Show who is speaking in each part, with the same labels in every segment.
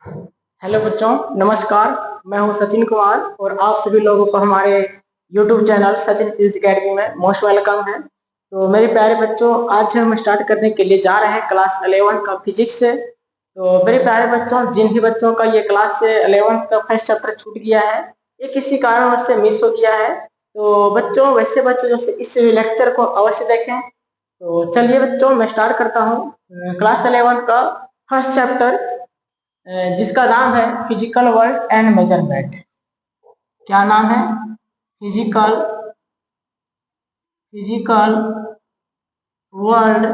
Speaker 1: Hello बच्चों, नमस्कार। मैं हूं सचिन कुमार और आप सभी लोगों को हमारे YouTube channel Sachin physics academy में मोस्ट वेलकम है। तो मेरे प्यारे बच्चों, आज हम स्टार्ट करने के लिए जा रहे हैं क्लास 11 का फिजिक्स से। तो मेरे प्यारे बच्चों, जिन भी बच्चों का ये क्लास से 11 का फर्स्ट चैप्टर छूट गया है, ये किसी कारणवश से मिस हो गया है, तो बच्चों वैसे बच्चों जो इस लेक्चर को अवश्य देखें। तो चलिए बच्चों, मैं स्टार्ट करता हूँ क्लास 11 का फर्स्ट चैप्टर, जिसका नाम है फिजिकल वर्ल्ड एंड मेजरमेंट। क्या नाम है? Physical physical world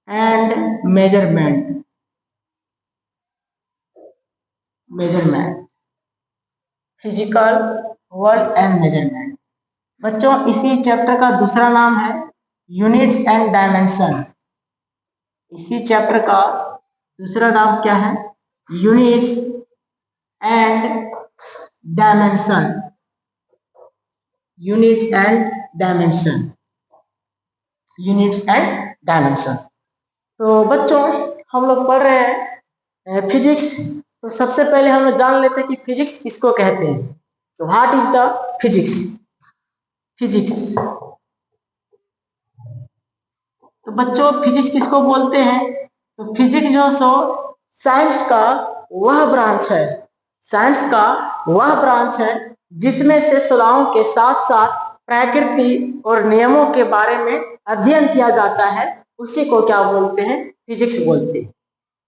Speaker 1: and measurement. Measurement, physical world and measurement. बच्चों, इसी चैप्टर का दूसरा नाम है यूनिट्स एंड डायमेंशन। इसी चैप्टर का दूसरा नाम क्या है? Units and dimension. Units and dimension. Units and dimension. तो बच्चों, हम लोग पढ़ रहे हैं फिजिक्स। तो सबसे पहले हम लोग जान लेते हैं कि फिजिक्स किसको कहते हैं। तो what is the physics? Physics. तो बच्चों, फिजिक्स किसको बोलते हैं? तो फिजिक्स जो सो साइंस का वह ब्रांच है। साइंस का वह ब्रांच है जिसमें से सलाहों के साथ साथ प्रकृति और नियमों के बारे में अध्ययन किया जाता है। उसी को क्या बोलते हैं? फिजिक्स बोलते हैं।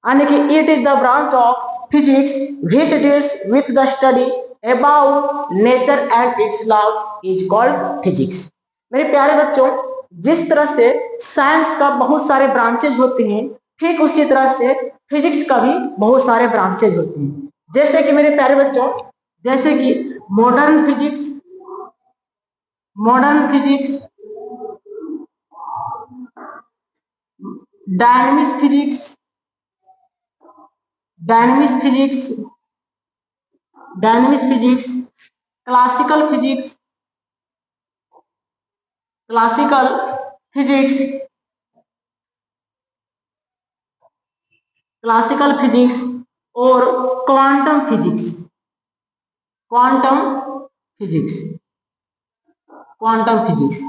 Speaker 1: यानी कि it is the branch of physics which deals with the study about nature and its laws is called physics। मेरे प्यारे बच्चों, जिस तरह से साइंस का बहुत सारे ब्रांचेज होते हैं, ठीक उसी तरह से फिजिक्स का भी बहुत सारे ब्रांचेज होते हैं। जैसे कि मेरे प्यारे बच्चों, जैसे कि modern physics, modern physics, dynamic physics, dynamic physics, dynamic physics, classical physics, classical physics, classical physics और quantum physics. Quantum physics, quantum physics,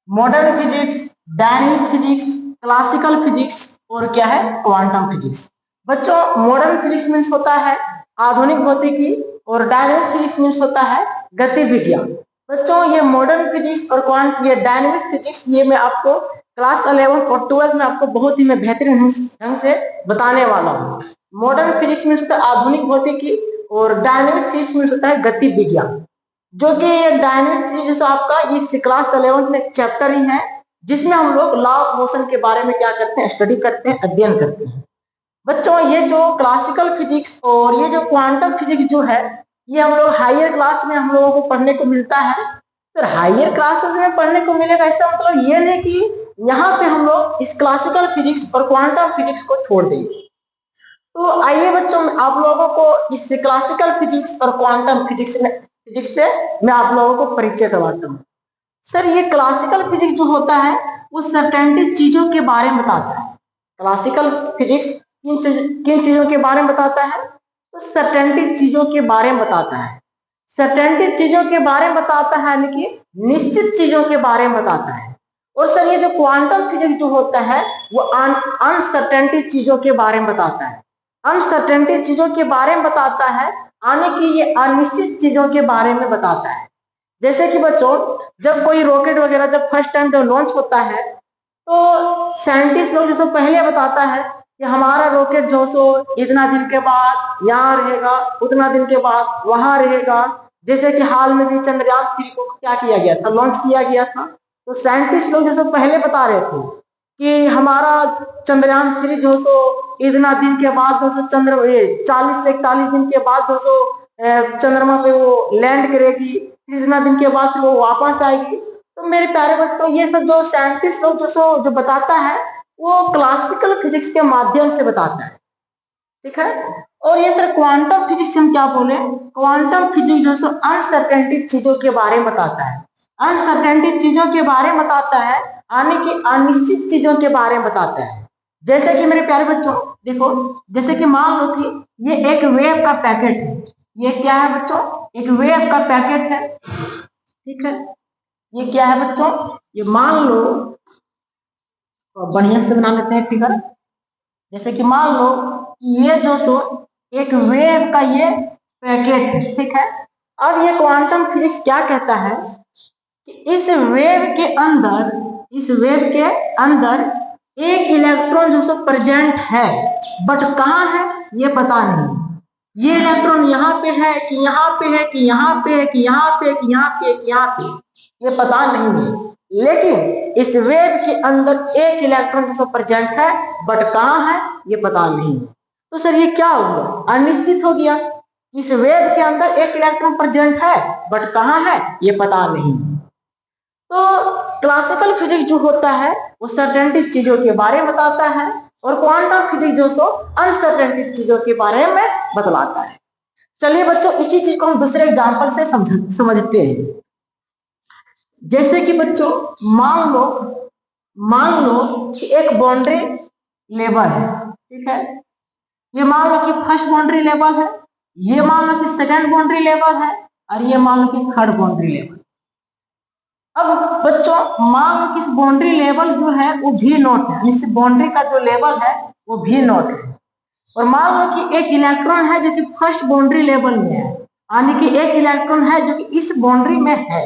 Speaker 1: modern physics, dynamic physics, classical physics और क्या है? Quantum physics. बच्चों, मॉडर्न फिजिक्स मीन्स होता है आधुनिक भौतिकी और डायनेमिक फिजिक्स मीन्स होता है गति विज्ञान। बच्चों, ये मॉडर्न फिजिक्स और ये डायनेमिक फिजिक्स, ये मैं आपको क्लास 11 और 12 में आपको बहुत ही मैं बेहतरीन ढंग से बताने वाला हूँ। मॉडर्न फिजिक्स मीन्स होता है आधुनिक भौतिकी और डायनेमिक फिजिक्स मीन्स होता है गति विज्ञान। जो कि ये डायनेमिक फिजिक्स आपका इस क्लास 11 में चैप्टर ही है, जिसमें हम लोग लॉ ऑफ मोशन के बारे में क्या करते हैं? स्टडी करते हैं, अध्ययन करते हैं। बच्चों, ये जो क्लासिकल फिजिक्स और ये जो क्वांटम फिजिक्स जो है, ये हम लोग हायर क्लास में हम लोगों को पढ़ने को मिलता है। तो हायर क्लासेस में पढ़ने को मिलेगा, इसका मतलब ये नहीं कि यहाँ पे हम लोग इस क्लासिकल फिजिक्स और क्वांटम फिजिक्स को छोड़ देंगे। तो आइए बच्चों, आप लोगों को इस क्लासिकल फिजिक्स और क्वांटम फिजिक्स से मैं आप लोगों को परिचय करवाता हूँ। सर, ये क्लासिकल फिजिक्स जो होता है वो सर्टेनिटी चीजों के बारे में बताता है। क्लासिकल फिजिक्स किन चीजों के बारे में बताता है? तो सर्टेनिटी चीजों के बारे में बताता है। सर्टेनिटी चीजों के बारे में बताता है, यानी कि निश्चित चीजों के बारे में बताता है। और सर, ये जो क्वांटम फिजिक्स जो होता है वो अनसर्टेनिटी चीजों के बारे में बताता है। अनसर्टेनिटी चीजों के बारे में बताता है, यानी कि ये अनिश्चित चीजों के बारे में बताता है। जैसे कि बच्चों, जब कोई रॉकेट वगैरह जब फर्स्ट टाइम जब लॉन्च होता है, तो साइंटिस्ट लोग जो पहले बताता है कि हमारा रॉकेट जो सो इतना दिन के बाद यहाँ रहेगा, उतना दिन के बाद वहां रहेगा। जैसे कि हाल में भी चंद्रयान 3 को क्या किया गया था? लॉन्च किया गया था। तो साइंटिस्ट लोग जो पहले बता रहे थे कि हमारा चंद्रयान 3 जो सो इतना दिन के बाद जो सो 40 से 41 दिन के बाद जो सो चंद्रमा पे वो लैंड करेगी, फिर इतना दिन के बाद वो वापस आएगी। तो मेरे प्यारे बच्चों, ये सब जो साइंटिस्ट लोग जो बताता है वो क्लासिकल फिजिक्स के माध्यम से बताता है। ठीक है। और ये सर क्वांटम फिजिक्स हम क्या बोले? क्वांटम फिजिक्स जो सो अनसर्टेनिटी चीजों के बारे में बताता है। अनसर्टेनिटी चीजों के बारे में बताता है, यानी कि अनिश्चित चीजों के बारे में बताता है। जैसे कि मेरे प्यारे बच्चों देखो, जैसे कि मान लो कि ये एक वेव का पैकेट है। ये क्या है बच्चों? एक वेव का पैकेट है, ठीक है। ये क्या है बच्चों? ये मान लो, तो बढ़िया से बना लेते हैं फिगर। जैसे कि मान लो कि ये जो सो एक वेव का ये पैकेट है, ठीक है। अब ये क्वांटम फिजिक्स क्या कहता है कि इस वेव के अंदर, इस वेव के अंदर एक इलेक्ट्रॉन जो सो प्रेजेंट है, बट कहाँ है ये पता नहीं। ये इलेक्ट्रॉन यहाँ पे है कि यहाँ पे है कि यहाँ पे है कि यहाँ पे कि यहाँ पे कि यहाँ पे, ये पता नहीं है। लेकिन इस वेव के अंदर एक इलेक्ट्रॉन जो प्रेजेंट है, बट कहाँ है ये पता नहीं। तो सर ये क्या हो गया? अनिश्चित हो गया। इस वेव के अंदर एक इलेक्ट्रॉन प्रेजेंट है, बट कहाँ है ये पता नहीं। तो क्लासिकल फिजिक्स जो होता है वो सर्टेनिटी चीजों के बारे में बताता है, और क्वांटम फिजिक्स जो सो अनसर्टेनिटी चीजों के बारे में बतलाता है। चलिए बच्चों, इसी चीज को हम दूसरे एग्जांपल से समझते हैं। जैसे कि बच्चों मान लो कि एक बाउंड्री लेवल है, ठीक है। ये मान लो कि फर्स्ट बाउंड्री लेवल है, ये मान लो कि सेकंड बाउंड्री लेवल है, और ये मान लो कि थर्ड बाउंड्री लेवल। अब बच्चों मान लो कि इस बाउंड्री लेवल जो है वो भी नॉट है, इस बाउंड्री का जो लेवल है वो भी नॉट है। और मान लो कि एक इलेक्ट्रॉन है जो कि फर्स्ट बाउंड्री लेवल में है, यानी कि एक इलेक्ट्रॉन है जो कि इस बाउंड्री में है।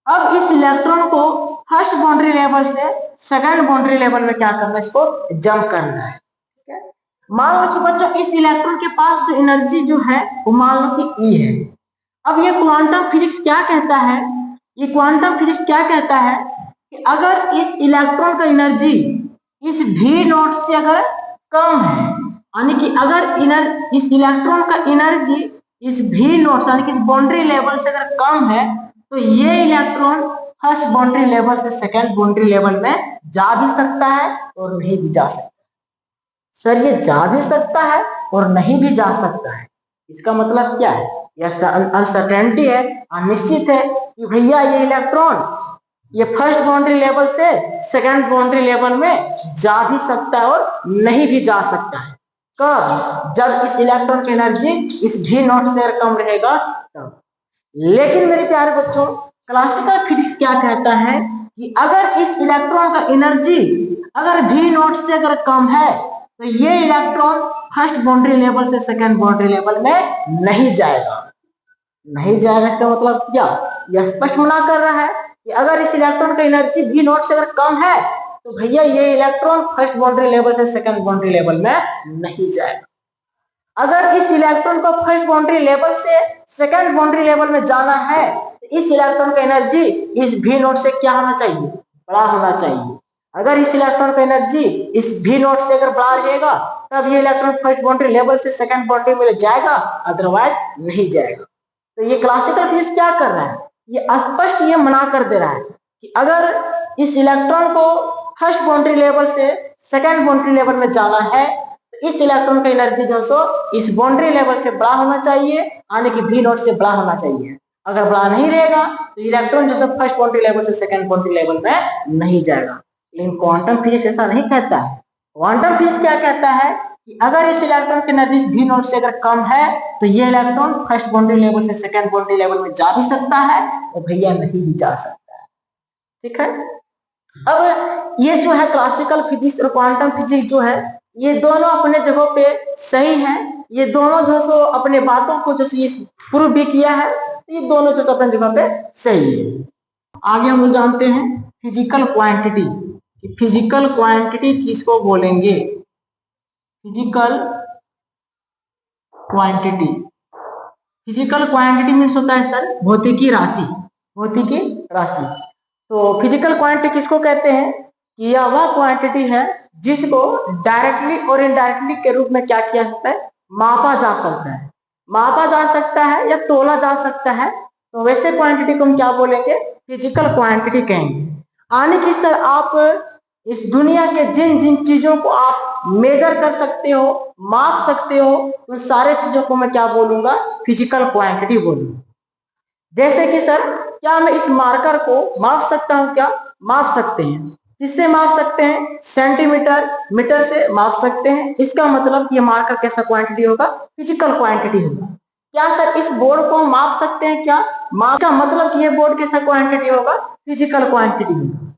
Speaker 1: अब इस इलेक्ट्रॉन को फर्स्ट बाउंड्री लेवल से सेकंड बाउंड्री लेवल में क्या करना है, इसको जंप करना है, ठीक है। मान लो कि बच्चों इस इलेक्ट्रॉन के पास जो एनर्जी जो है वो मान लो कि E है। अब ये क्वांटम फिजिक्स क्या कहता है, ये क्वांटम फिजिक्स क्या कहता है कि अगर इस इलेक्ट्रॉन का एनर्जी इस V नॉट से अगर कम है, यानी कि अगर इस इलेक्ट्रॉन का एनर्जी इस V नॉट यानी कि इस बाउंड्री लेवल से अगर कम है, तो ये इलेक्ट्रॉन फर्स्ट बाउंड्री लेवल से सेकंड बाउंड्री लेवल में जा भी सकता है और नहीं भी जा सकता। सर ये जा भी सकता है और नहीं भी जा सकता है, इसका मतलब क्या है? यह अनसर्टेनिटी है, अनिश्चित है कि भैया ये इलेक्ट्रॉन ये फर्स्ट बाउंड्री लेवल से सेकंड बाउंड्री लेवल में जा भी सकता है और नहीं भी जा सकता है। कब? जब इस इलेक्ट्रॉन की एनर्जी इस V नॉट से कम रहेगा तब। लेकिन मेरे प्यारे बच्चों, क्लासिकल फिजिक्स क्या कहता है कि अगर इस इलेक्ट्रॉन का एनर्जी अगर V नॉट से अगर कम है, तो ये इलेक्ट्रॉन फर्स्ट बाउंड्री लेवल से सेकंड बाउंड्री लेवल में नहीं जाएगा। नहीं जाएगा इसका मतलब क्या? यह स्पष्ट मना कर रहा है कि अगर इस इलेक्ट्रॉन का एनर्जी V नॉट से अगर कम है, तो भैया ये इलेक्ट्रॉन फर्स्ट बाउंड्री लेवल से सेकंड बाउंड्री लेवल में नहीं जाएगा। अगर इस इलेक्ट्रॉन को फर्स्ट बाउंड्री लेवल से सेकंड बाउंड्री लेवल में जाना है, तो इस इलेक्ट्रॉन का एनर्जी इस V नॉट से क्या होना चाहिए? बड़ा होना चाहिए। अगर इस इलेक्ट्रॉन का एनर्जी इस V नॉट से अगर बड़ा रहेगा, तब ये इलेक्ट्रॉन फर्स्ट बाउंड्री लेवल से सेकंड बाउंड्री में जाएगा, अदरवाइज नहीं जाएगा। तो ये क्लासिकल फिजिक्स क्या कर रहा है? ये स्पष्ट ये मना कर दे रहा है कि अगर इस इलेक्ट्रॉन को फर्स्ट बाउंड्री लेवल से सेकंड बाउंड्री लेवल में जाना है, तो इस इलेक्ट्रॉन का एनर्जी जो सो इस बाउंड्री लेवल से बड़ा होना चाहिए, यानी कि V नॉट से बड़ा होना चाहिए। अगर बड़ा नहीं रहेगा तो इलेक्ट्रॉन जो सो फर्स्ट बाउंड्री लेवल से सेकंड बाउंड्री लेवल में नहीं जाएगा। लेकिन क्वांटम फिजिक्स ऐसा नहीं कहता है। क्वांटम फिजिक्स क्या कहता है कि अगर इस इलेक्ट्रॉन की एनर्जी V नॉट से अगर कम है, तो ये इलेक्ट्रॉन फर्स्ट बाउंड्री लेवल से सेकंड बाउंड्री लेवल में जा भी सकता है और भैया नहीं भी जा सकता है, ठीक है। अब ये जो है क्लासिकल फिजिक्स और क्वांटम फिजिक्स जो है, ये दोनों अपने जगह पे सही है। ये दोनों जो सो अपने बातों को जो प्रूव भी किया है, ये दोनों जो अपने जगह पे सही है। आगे हम लोग जानते हैं फिजिकल क्वांटिटी। फिजिकल क्वांटिटी किसको बोलेंगे? Physical quantity, physical quantity means होता है सर भौतिकी राशि, भौतिकी राशि। तो फिजिकल क्वांटिटी किसको कहते हैं कि यह वह क्वांटिटी है जिसको डायरेक्टली और इनडायरेक्टली के रूप में क्या किया जाता है? मापा जा सकता है, मापा जा सकता है या तोला जा सकता है। तो वैसे क्वांटिटी को हम क्या बोलेंगे? फिजिकल क्वांटिटी कहेंगे। यानी कि सर आप इस दुनिया के जिन जिन चीजों को आप मेजर कर सकते हो, माप सकते हो, उन सारे चीजों को मैं क्या बोलूंगा? फिजिकल क्वांटिटी बोलूंगा। जैसे कि सर क्या मैं इस मार्कर को माप सकता हूं? क्या माप सकते हैं? किससे माप सकते हैं? सेंटीमीटर, मीटर से माप सकते हैं। इसका मतलब ये मार्कर कैसा क्वांटिटी होगा? फिजिकल क्वांटिटी होगा। क्या सर इस बोर्ड को हम माप सकते हैं क्या? माप का मतलब कि ये बोर्ड कैसा क्वांटिटी होगा? फिजिकल क्वांटिटी होगा।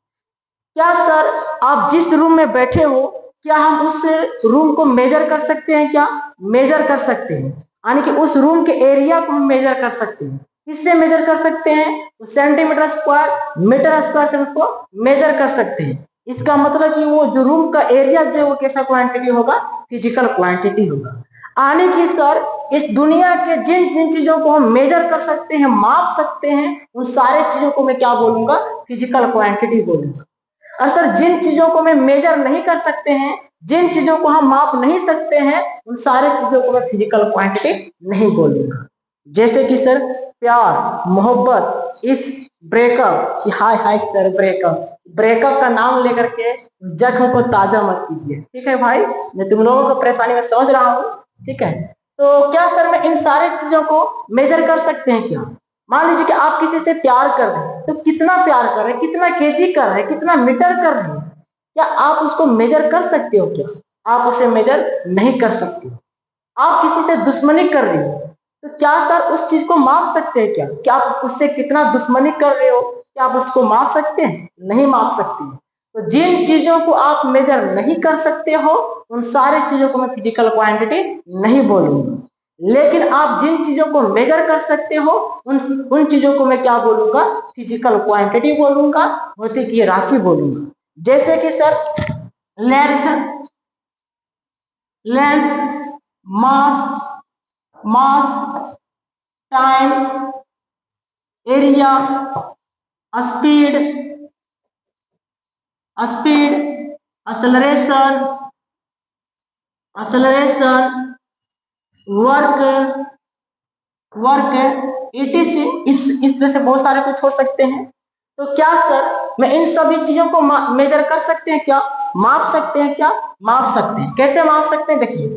Speaker 1: क्या सर आप जिस रूम में बैठे हो, क्या हम उस रूम को मेजर कर सकते हैं क्या? मेजर कर सकते हैं, यानी कि उस रूम के एरिया को हम मेजर कर सकते हैं। किससे मेजर कर सकते हैं? तो सेंटीमीटर स्क्वायर, मीटर स्क्वायर से उसको मेजर कर सकते हैं। इसका मतलब कि वो जो रूम का एरिया जो वो कैसा क्वांटिटी होगा? फिजिकल क्वांटिटी होगा। आने की सर इस दुनिया के जिन जिन चीजों को हम मेजर कर सकते हैं, माप सकते हैं, उन सारे चीजों को मैं क्या बोलूंगा? फिजिकल क्वांटिटी बोलूंगा। और सर जिन चीजों को मैं मेजर नहीं कर सकते हैं, जिन चीजों को हम माप नहीं सकते हैं, उन सारे चीजों को मैं फिजिकल क्वांटिटी नहीं बोलूंगा। जैसे कि सर प्यार, मोहब्बत, इस ब्रेकअप, हाय हाय सर ब्रेकअप, ब्रेकअप का नाम लेकर के जख्म को ताजा मत कीजिए, ठीक है भाई, मैं तुम लोगों को परेशानी में समझ रहा हूँ, ठीक है। तो क्या सर मैं इन सारे चीजों को मेजर कर सकते हैं क्या? मान लीजिए कि आप किसी से प्यार कर रहे हैं, तो कितना प्यार कर रहे हैं, कितना केजी कर रहे हैं, कितना मीटर कर रहे हैं, क्या आप उसको मेजर कर सकते हो क्या? आप उसे मेजर नहीं कर सकते। आप किसी से दुश्मनी कर रहे हो, तो क्या सर उस चीज को माप सकते हैं क्या? क्या आप उससे कितना दुश्मनी कर रहे हो, क्या आप उसको माप सकते हैं? नहीं माप सकते। तो जिन चीजों को आप मेजर नहीं कर सकते हो, उन सारी चीजों को मैं फिजिकल क्वांटिटी नहीं बोलूंगा। लेकिन आप जिन चीजों को मेजर कर सकते हो, उन चीजों को मैं क्या बोलूंगा? फिजिकल क्वांटिटी बोलूंगा, भौतिकीय राशि बोलूंगा। जैसे कि sir length, length, mass, mass, time, area, speed, speed, acceleration, acceleration, work, work, etc, इस तरह से बहुत सारे कुछ हो सकते हैं। तो क्या सर मैं इन सभी चीजों को मेजर कर सकते हैं क्या? माप सकते हैं क्या? माप सकते हैं। कैसे माप सकते हैं? देखिए,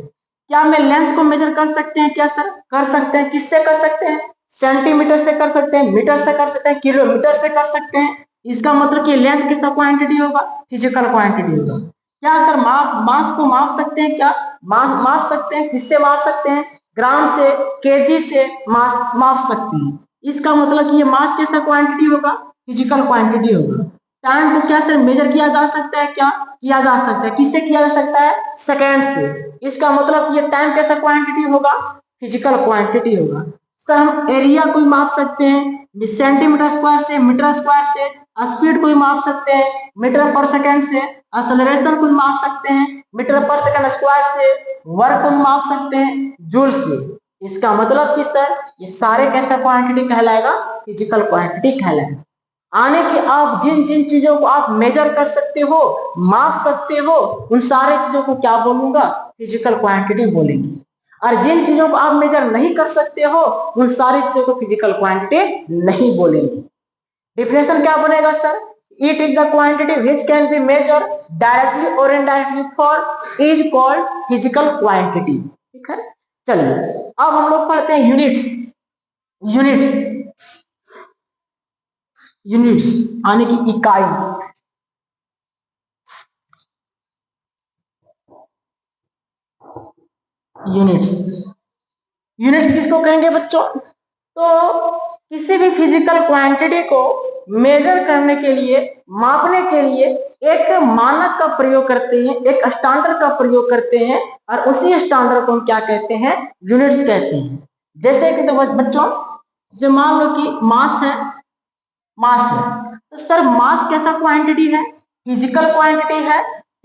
Speaker 1: क्या मैं लेंथ को मेजर कर सकते हैं क्या सर? कर सकते हैं। किससे कर सकते हैं? सेंटीमीटर से कर सकते हैं, मीटर से कर सकते हैं, किलोमीटर से कर सकते हैं। इसका मतलब कि लेंथ किसका क्वांटिटी होगा? फिजिकल क्वांटिटी होगा। क्या सर मास को माप सकते हैं क्या? माप सकते हैं। किससे माप सकते हैं? ग्राम से, केजी से माप सकते हैं। इसका मतलब कि ये मास कैसा क्वांटिटी होगा? फिजिकल क्वांटिटी होगा। टाइम को क्या सर मेजर किया जा सकता है क्या? किया जा सकता है। किससे किया जा सकता है? सेकेंड से। इसका मतलब ये टाइम कैसा क्वांटिटी होगा? फिजिकल क्वांटिटी होगा। सर हम एरिया को माप सकते हैं सेंटीमीटर स्क्वायर से, मीटर स्क्वायर से। स्पीड को माप सकते हैं मीटर पर सेकेंड से। एक्सेलरेशन को माप सकते हैं मीटर पर सेकेंड स्क्वायर से। वर्क को माप सकते हैं जूल से। इसका मतलब कि सर ये सारे कैसा क्वांटिटी कहलाएगा? फिजिकल क्वांटिटी कहलाएगा। आने की आप जिन जिन चीजों को आप मेजर कर सकते हो, माप सकते हो, उन सारे चीजों को क्या बोलूंगा? फिजिकल क्वांटिटी बोलेंगे। और जिन चीजों को आप मेजर नहीं कर सकते हो, उन सारी चीजों को फिजिकल क्वांटिटी नहीं बोलेंगे। डिफिनेशन क्या बनेगा sir? It is the quantity which can be measure directly और indirectly for is called physical quantity. ठीक है, चलिए अब हम लोग पढ़ते हैं यूनिट्स। यूनिट्स, यूनिट्स यानी कि इकाई। यूनिट्स, यूनिट्स किसको कहेंगे बच्चों? तो किसी भी फिजिकल क्वांटिटी को मेजर करने के लिए, मापने के लिए एक मानक का प्रयोग करते हैं, एक स्टैंडर्ड का प्रयोग करते हैं, और उसी स्टैंडर्ड को हम क्या कहते हैं? यूनिट्स कहते हैं। जैसे कि तो बच्चों, जैसे मान लो कि मास है, मास है, तो सर मास कैसा क्वांटिटी है? फिजिकल क्वांटिटी है।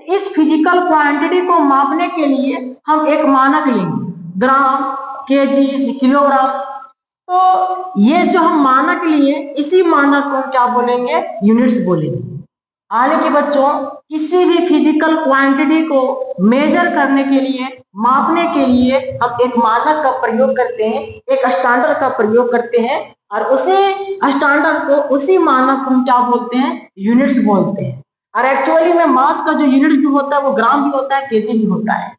Speaker 1: इस फिजिकल क्वांटिटी को मापने के लिए हम एक मानक लेंगे, ग्राम, केजी, किलोग्राम। तो ये जो हम मानक लिए, इसी मानक को हम क्या बोलेंगे? यूनिट्स बोलेंगे। आने के बच्चों, किसी भी फिजिकल क्वांटिटी को मेजर करने के लिए, मापने के लिए हम एक मानक का प्रयोग करते हैं, एक स्टैंडर्ड का प्रयोग करते हैं, और उसी स्टैंडर्ड को, उसी मानक को हम क्या बोलते हैं? यूनिट्स बोलते हैं। और एक्चुअली में मास का जो यूनिट भी होता है वो ग्राम भी होता है, केजी भी होता है।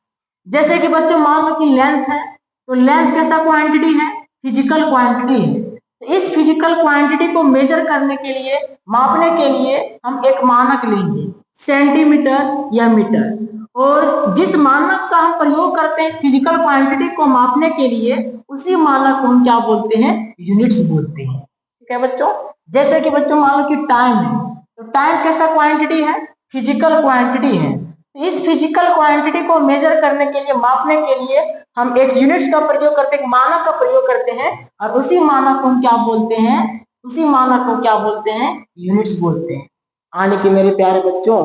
Speaker 1: जैसे कि बच्चों मान लो कि लेंथ है, तो लेंथ कैसा क्वांटिटी है? फिजिकल क्वांटिटी है। तो इस फिजिकल क्वांटिटी को मेजर करने के लिए, मापने के लिए हम एक मानक लेंगे। सेंटीमीटर या मीटर। और जिस मानक का हम प्रयोग करते हैं इस फिजिकल क्वांटिटी को मापने के लिए, उसी मानक को हम क्या बोलते हैं, यूनिट्स बोलते हैं। ठीक है बच्चों, जैसे कि बच्चों मान लो कि टाइम है, तो टाइम कैसा क्वांटिटी है, फिजिकल क्वांटिटी है। इस फिजिकल क्वांटिटी को मेजर करने के लिए, मापने के लिए हम एक यूनिट्स का प्रयोग करते हैं, एक मानक का प्रयोग करते हैं, और उसी मानक को हम क्या बोलते हैं, उसी मानक को क्या बोलते हैं, यूनिट्स बोलते हैं। यानी कि मेरे प्यारे बच्चों,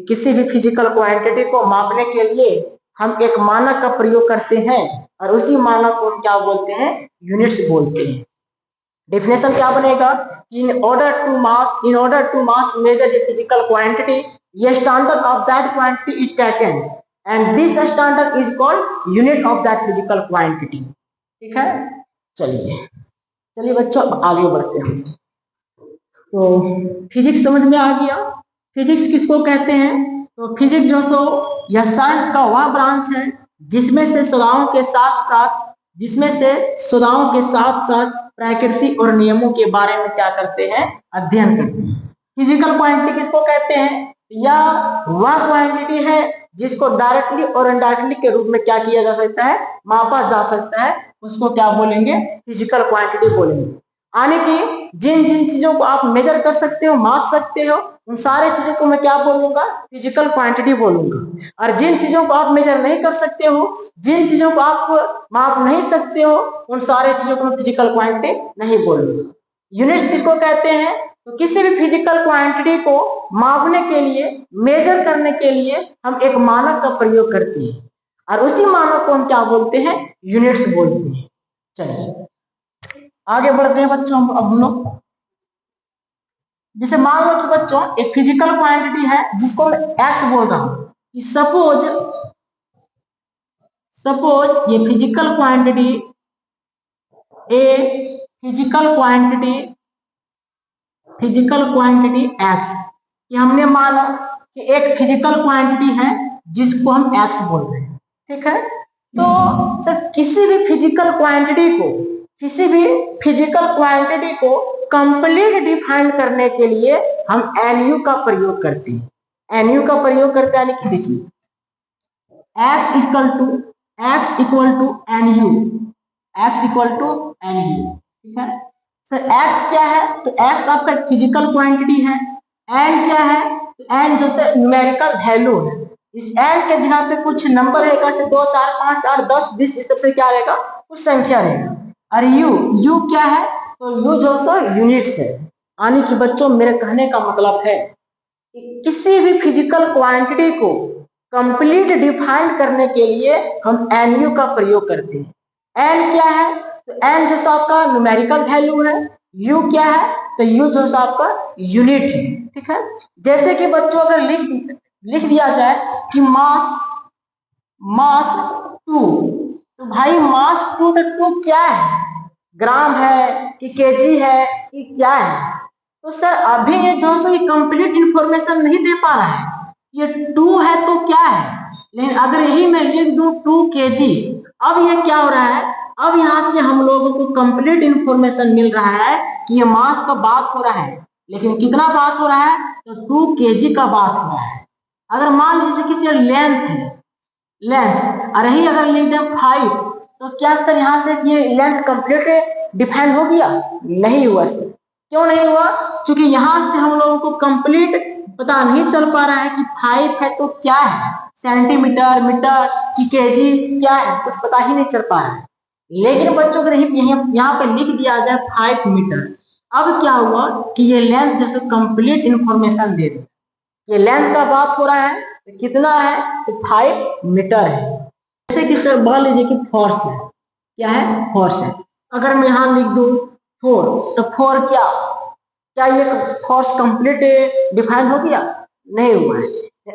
Speaker 1: किसी भी फिजिकल क्वांटिटी को मापने के लिए हम एक मानक का प्रयोग करते हैं, और उसी मानक को हम क्या बोलते हैं, यूनिट्स बोलते हैं। डेफिनेशन क्या बनेगा, in order to mass measure a physical quantity, a standard of that quantity is taken and this standard is called unit of that physical quantity। ठीक है, चलिए बच्चों अब आगे बढ़ते हैं। तो फिजिक्स समझ में आ गया। फिजिक्स किसको कहते हैं, तो फिजिक्स जो सो यह साइंस का वह ब्रांच है जिसमें से सदाओं के साथ साथ प्रकृति और नियमों के बारे में क्या करते हैं, अध्ययन करते हैं। फिजिकल क्वांटिटी किसको कहते हैं, या वह क्वांटिटी है जिसको डायरेक्टली और इनडायरेक्टली के रूप में क्या किया जा सकता है, मापा जा सकता है, उसको क्या बोलेंगे, फिजिकल क्वांटिटी बोलेंगे। यानी कि जिन जिन चीजों को आप मेजर कर सकते हो, माप सकते हो, उन सारे चीजों को मैं क्या बोलूंगा, फिजिकल क्वांटिटी बोलूंगा। और जिन चीजों को आप मेजर नहीं कर सकते हो, जिन चीजों को आप माप नहीं सकते हो, उन सारे चीजों को मैं फिजिकल क्वांटिटी नहीं बोलूंगा। यूनिट्स किसको कहते हैं, तो किसी भी फिजिकल क्वांटिटी को मापने के लिए, मेजर करने के लिए हम एक मानक का प्रयोग करते हैं, और उसी मानक को हम क्या बोलते हैं, यूनिट्स बोलते हैं। चलिए आगे बढ़ते हैं बच्चों। अब हम लोग जैसे मान लो कि बच्चों एक फिजिकल क्वांटिटी है जिसको मैं एक्स बोल रहा हूं, कि सपोज ये फिजिकल क्वांटिटी एक्स, कि हमने माना कि एक फिजिकल क्वांटिटी है जिसको हम एक्स बोल रहे हैं। ठीक है, तो सर किसी भी फिजिकल क्वांटिटी को कंप्लीट डिफाइन करने के लिए हम एनयू का प्रयोग करते हैं। एनयू का प्रयोग करते हैं, यानी कि देखिए x इक्वल टू एनयू, ठीक है सर। x क्या है, तो x आपका फिजिकल क्वांटिटी है। n क्या है, तो n जो से न्यूमेरिकल वैल्यू है। इस n के जगह पे कुछ नंबर रहेगा, जैसे 2 4 5 8 10 20, इस तरह से क्या रहेगा, कुछ संख्या रहेगा। और u क्या है, तो u जो सो यूनिट्स है। यानी कि बच्चों मेरे कहने का मतलब है कि किसी भी फिजिकल क्वांटिटी को कंप्लीट डिफाइन करने के लिए हम एनयू का प्रयोग करते हैं। एन क्या है, तो एन जो आपका न्यूमेरिकल वैल्यू है। यू क्या है, तो यू जो आपका यूनिट है। ठीक है, जैसे कि बच्चों अगर लिख दिया जाए कि मास 2, तो भाई मास 2 तो 2 क्या है, ग्राम है कि केजी है कि क्या है। तो सर अभी ये जो सो ये कंप्लीट इंफॉर्मेशन नहीं दे पा रहा है, ये 2 है तो क्या है। लेकिन अगर यही मैं लिख दूं 2 kg, अब ये क्या हो रहा है, अब यहाँ से हम लोगों को कंप्लीट इंफॉर्मेशन मिल रहा है कि ये मास का बात हो रहा है, लेकिन कितना बात हो रहा है, तो 2 kg का बात हो रहा है। अगर मान लीजिए किसी लेंथ और यही अगर लिख दें 5, तो क्या सर यहाँ से ये लेंथ कंप्लीट डिफाइन हो गया, नहीं हुआ सर। क्यों नहीं हुआ, क्योंकि यहाँ से हम लोगों को कंप्लीट पता नहीं चल पा रहा है कि 5 है तो क्या है, सेंटीमीटर, मीटर कि केजी क्या है, कुछ पता ही नहीं चल पा रहा है। लेकिन बच्चों को यहाँ पे लिख दिया जाए 5 मीटर, अब क्या हुआ कि ये लेंथ जैसे कंप्लीट इंफॉर्मेशन दे दे। ये लेंथ का बात हो रहा है, तो कितना है, तो 5 मीटर है। जैसे कि सर मान लीजिए कि फोर्स है, क्या है, फोर्स है। अगर मैं यहाँ लिख दूं 4, तो 4 क्या ये फोर्स कंप्लीट डिफाइन हो गया, नहीं हुआ है।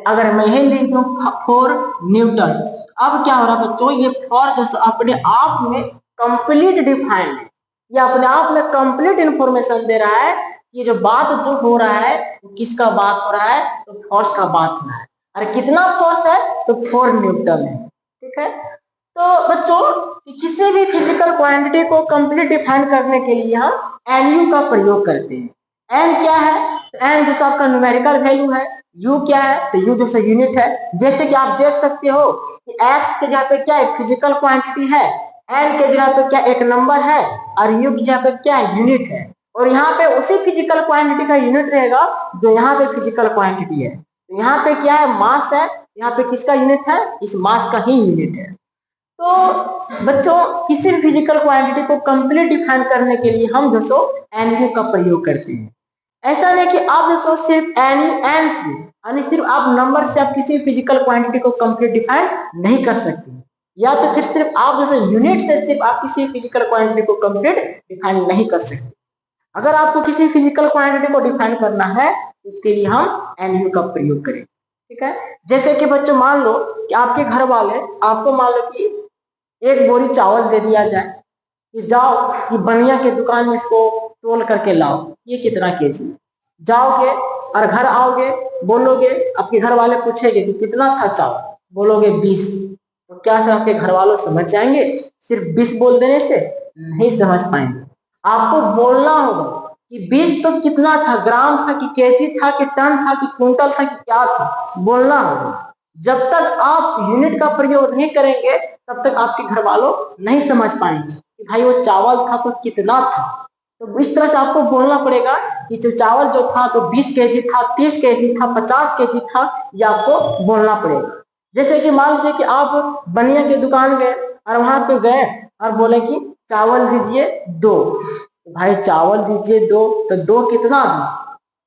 Speaker 1: अगर मैं यही लिख दूं 4 न्यूटन, अब क्या हो रहा है बच्चों, ये फोर्स अपने आप में कंप्लीट डिफाइंड है, ये अपने आप में कंप्लीट इंफॉर्मेशन दे रहा है। ये जो बात जो हो रहा है वो किसका बात हो रहा है, तो फोर्स का बात हो रहा है। अरे कितना फोर्स है, तो 4 न्यूटन है। ठीक है, तो बच्चों किसी भी फिजिकल क्वांटिटी को कंप्लीट डिफाइन करने के लिए हम एनयू का प्रयोग करते हैं। एन क्या है, एन जो आपका न्यूमेरिकल वैल्यू है, यू क्या है, तो यू जो यूनिट है। जैसे कि आप देख सकते हो कि एक्स के जगह पे क्या है, फिजिकल क्वांटिटी है, एन के जगह पे क्या एक नंबर है, और यू की जगह पे क्या है, यूनिट है। और यहाँ पे उसी फिजिकल क्वांटिटी का यूनिट रहेगा जो यहाँ पे फिजिकल क्वांटिटी है। तो यहाँ पे क्या है, मास है, यहाँ पे किसका यूनिट है, इस मास का ही यूनिट है। तो बच्चों किसी भी फिजिकल क्वांटिटी को कंप्लीट डिफाइन करने के लिए हम जो एनयू का प्रयोग करते हैं। ऐसा नहीं कि आप जो सिर्फ एन एन से यानी सिर्फ आप नंबर से आप किसी फिजिकल क्वांटिटी को कंप्लीट डिफाइन नहीं कर सकते, या तो फिर सिर्फ आप जैसे यूनिट से सिर्फ आप किसी फिजिकल क्वांटिटी को कंप्लीट डिफाइन नहीं कर सकते। अगर आपको किसी फिजिकल क्वांटिटी को डिफाइन करना है तो उसके लिए हम एनयू का प्रयोग करें। ठीक है, जैसे कि बच्चों मान लो कि आपके घर वाले आपको मान लो कि एक बोरी चावल दे दिया जाए कि जाओ कि बनिया के दुकान में इसको तोल करके लाओ, ये कितना केजी। जाओगे और घर आओगे, बोलोगे, आपके घर वाले पूछेंगे कि कितना था चावल, बोलोगे 20। तो क्या से आपके घर वालों समझ जाएंगे? सिर्फ 20 बोल देने से नहीं समझ पाएंगे। आपको बोलना होगा कि 20 तो कितना था, ग्राम था कि केजी था कि टन था कि क्विंटल था कि क्या था, बोलना होगा। जब तक आप यूनिट का प्रयोग नहीं करेंगे तब तक आपके घर वालों नहीं समझ पाएंगे कि भाई वो चावल था तो कितना था। तो इस तरह से आपको बोलना पड़ेगा कि जो चावल जो था तो 20 केजी था, 30 केजी था, 50 केजी था, ये आपको बोलना पड़ेगा। जैसे कि मान लीजिए कि आप बनिया के दुकान गए और वहां पे गए और बोले कि चावल दीजिए 2। भाई चावल दीजिए 2, तो 2 कितना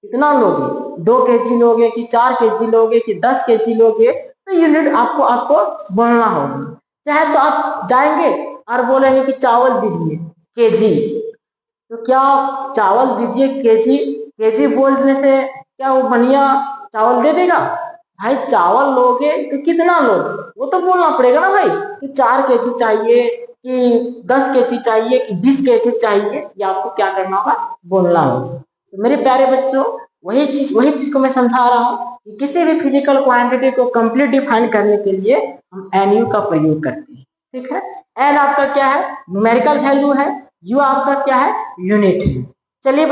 Speaker 1: कितना लोगे, 2 केजी लोगे कि 4 केजी लोगे कि 10 केजी लोगे, तो यूनिट आपको आपको बोलना होगा। चाहे तो आप जाएंगे और बोलेंगे कि चावल दीजिए केजी, तो क्या चावल दीजिए केजी, केजी बोलने से क्या वो बनिया चावल दे देगा? भाई चावल लोगे तो कितना लोगे वो तो बोलना पड़ेगा ना भाई, कि 4 केजी चाहिए कि 10 केजी चाहिए कि 20 केजी चाहिए, ये आपको क्या करना होगा, बोलना होगा। तो मेरे प्यारे बच्चों वही चीज को मैं समझा रहा हूँ कि किसी भी फिजिकल क्वांटिटी को कंप्लीट डिफाइन करने के लिए हम एनयू का प्रयोग करते हैं। ठीक है, एन आपका क्या है, न्यूमेरिकल वैल्यू है, यू आपका क्या है, यूनिट है। चलिए